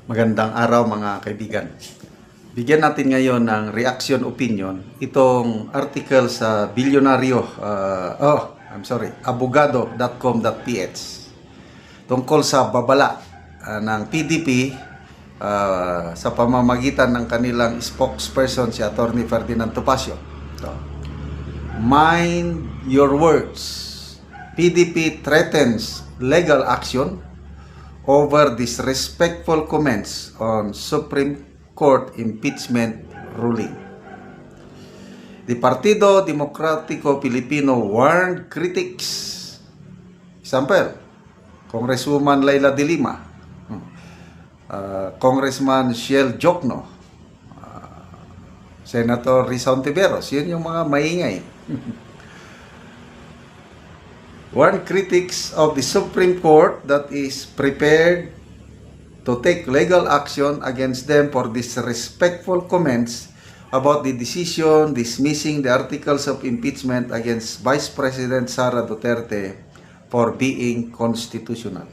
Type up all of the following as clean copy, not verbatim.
Magandang araw mga kaibigan. Bigyan natin ngayon ng reaction opinion itong article sa bilyonaryo, abogado.com.ph tungkol sa babala ng PDP sa pamamagitan ng kanilang spokesperson si Attorney Ferdinand Topacio. So, mind your words. PDP threatens legal action over disrespectful comments on Supreme Court impeachment ruling. The Partido Demokratiko Pilipino warned critics. Example, Congresswoman Laila de Lima, Congressman Shiel Jokno, Senator Risa Ontiveros, yun yung mga maingay. Warned critics of the Supreme Court that is prepared to take legal action against them for disrespectful comments about the decision dismissing the articles of impeachment against Vice President Sara Duterte for being constitutional.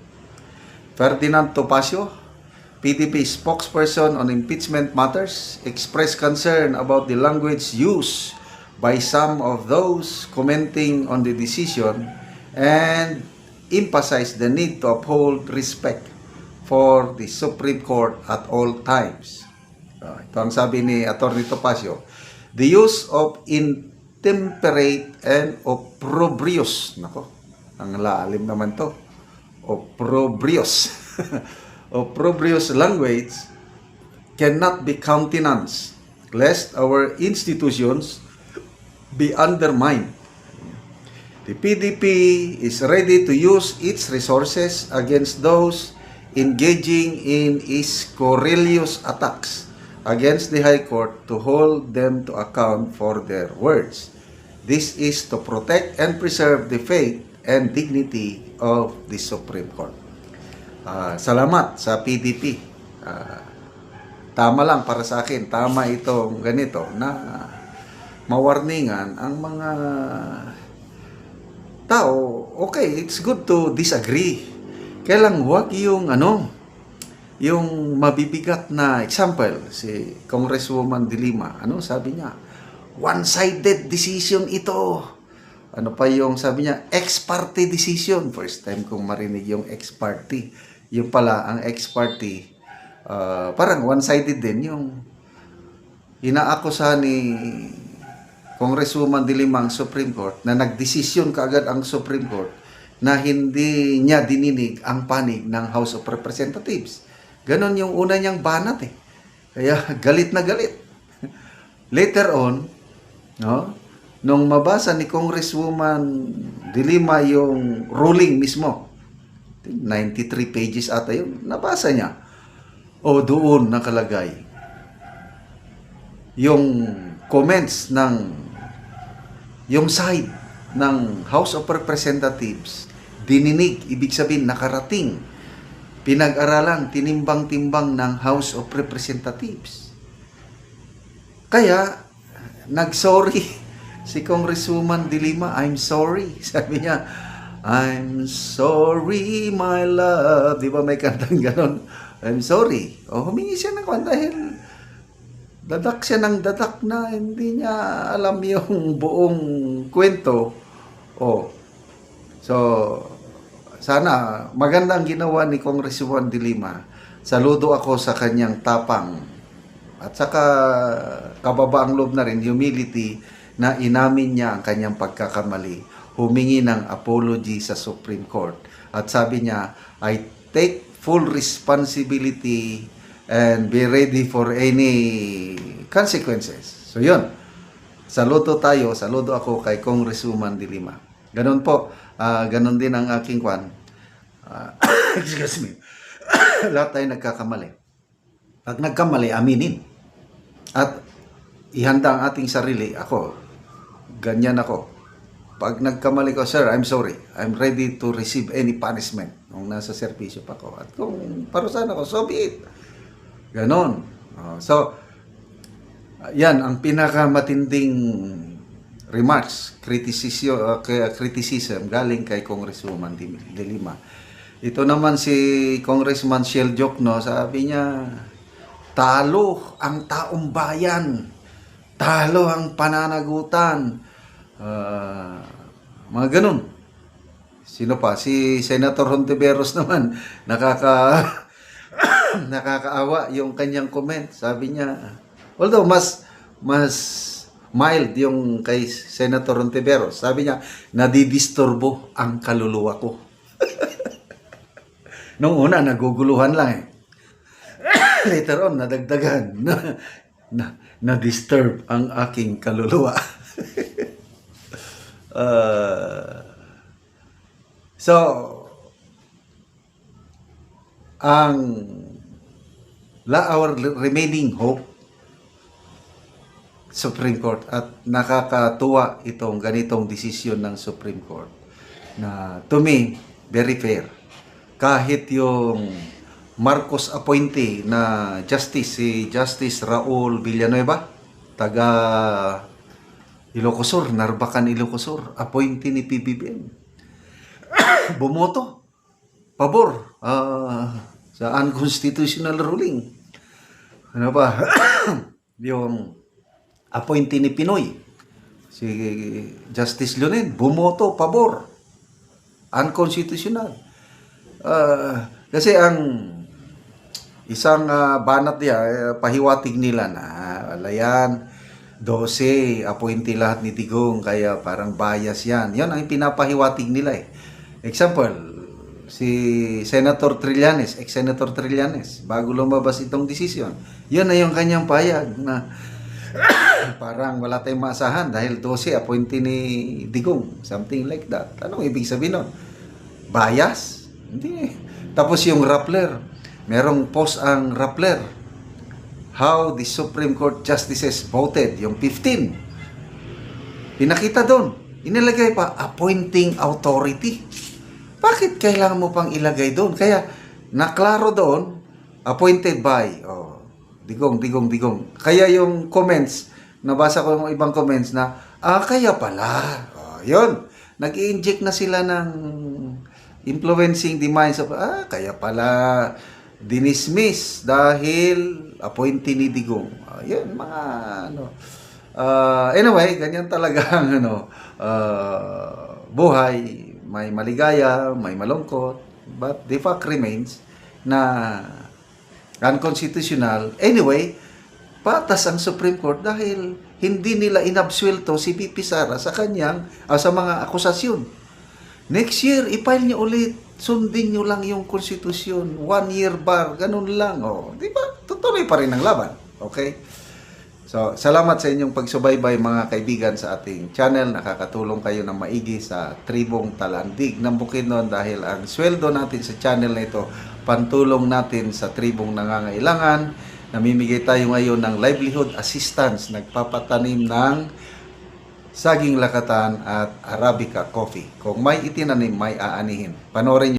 Ferdinand Topacio, PDP spokesperson on impeachment matters, expressed concern about the language used by some of those commenting on the decision and emphasize the need to uphold respect for the Supreme Court at all times. Ito ang sabi ni Atty. Topacio. The use of intemperate and opprobrious, nako, ang lalim naman to, opprobrious, opprobrious language cannot be countenanced, lest our institutions be undermined. The PDP is ready to use its resources against those engaging in scurrilous attacks against the High Court to hold them to account for their words. This is to protect and preserve the faith and dignity of the Supreme Court. Salamat sa PDP. Tama lang para sa akin, tama itong ganito na mawarningan ang mga tao. Okay, it's good to disagree. Kaya lang huwag yung yung mabibigat na example, si Congresswoman de Lima, sabi niya? One-sided decision ito. Ano pa yung sabi niya? Ex-parte decision. First time kong marinig yung ex-parte. Yung pala, ang ex-parte, parang one-sided din. Yung inaakusahan ni Congresswoman de Lima ang Supreme Court na nagdesisyon kaagad ang Supreme Court na hindi niya dininig ang panig ng House of Representatives. Ganon yung una niyang banat eh. Kaya galit na galit. Later on, nung mabasa ni Congresswoman de Lima yung ruling mismo, 93 pages ata yun, nabasa niya. Doon nakalagay yung comments ng yung side ng House of Representatives, dininig, ibig sabihin nakarating, pinag-aralan, tinimbang-timbang ng House of Representatives. Kaya, nag-sorry si Congresswoman de Lima. I'm sorry. Sabi niya, I'm sorry, my love. Di ba may kantang ganon? I'm sorry. Humingi siya ng kwan dahil dadak siya ng dadak na hindi niya alam yung buong kwento. So, sana magandang ginawa ni Congresswoman de Lima. Saludo ako sa kanyang tapang at saka kababaang loob na rin, humility, na inamin niya ang kanyang pagkakamali. Humingi ng apology sa Supreme Court. At sabi niya, I take full responsibility and be ready for any consequences. So yun, saludo tayo, saludo ako kay Congresswoman de Lima. Ganon po, ganon din ang aking kwan. Excuse me. Lahat tayo nagkakamali. Pag nagkamali, aminin. At ihanda ang ating sarili. Ako, ganyan ako. Pag nagkamali ko, sir, I'm sorry. I'm ready to receive any punishment nung nasa servisyo pa ko. At kung parusahan ako, so be it. Ganon. So, yan ang pinakamatinding remarks, criticism galing kay Congresswoman de Lima. Ito naman si Congressman Shell Jokno, sabi niya, talo ang taong bayan, talo ang pananagutan, mga ganun. Sino pa? Si Senator Hontiveros naman, nakakaawa yung kanyang comment. Sabi niya, although mas mild yung kay Senator Hontiveros. Sabi niya, nadidisturbo ang kaluluwa ko. Nung una, naguguluhan lang eh. Later on, nadagdagan. Na-disturb ang aking kaluluwa. So, our remaining hope, Supreme Court, at nakakatuwa itong ganitong desisyon ng Supreme Court na to me, very fair. Kahit yung Marcos appointee na justice, si Justice Raul Villanueva, taga Ilocos Sur, Narbacan, Ilocos Sur, appointee ni PBBM, bumoto pabor sa unconstitutional ruling. Ano ba? Yung appointee ni Pinoy, si Justice Leonen, bumoto pabor, unconstitutional. Kasi ang isang banat niya, pahiwatig nila na wala yan, 12 appointee lahat ni Digong, kaya parang bias yan. Yan ang pinapahiwatig nila eh. Example, si Senator Trillanes, ex-Senator Trillanes, bago lumabas itong desisyon, yun na yung kanyang payag na parang wala tayong maasahan dahil 12 appointee ni Digong, something like that. Anong ibig sabihin nun? Bias? Hindi. Tapos yung Rappler, merong post ang Rappler, how the Supreme Court Justices voted, yung 15. Pinakita doon, inilagay pa, appointing authority. Bakit kailangan mo pang ilagay doon? Kaya, naklaro doon, appointed by, Digong. Kaya yung comments, nabasa ko yung ibang comments na, kaya pala. Yun, nag-i-inject na sila ng influencing the minds of, kaya pala, dinismiss dahil appointee ni Digong. Yun, mga anyway, ganyan talaga ang buhay. May maligaya, may malungkot, but the fact remains na unconstitutional. Anyway, patas ang Supreme Court dahil hindi nila inabsuelto si P.P. Sara sa kanyang sa mga akusasyon. Next year, i-file niyo ulit. Sundin nyo lang yung konstitusyon. 1 year bar. Ganun lang. Di ba? Tutuloy pa rin ang laban. Okay? So, salamat sa inyong pagsubaybay mga kaibigan sa ating channel. Nakakatulong kayo ng maigi sa Tribong Talandig ng Bukidnon dahil ang sweldo natin sa channel na ito, pantulong natin sa tribong nangangailangan. Namimigay tayo ngayon ng livelihood assistance. Nagpapatanim ng saging lakatan at Arabica coffee. Kung may itinanim, may aanihin. Panoorin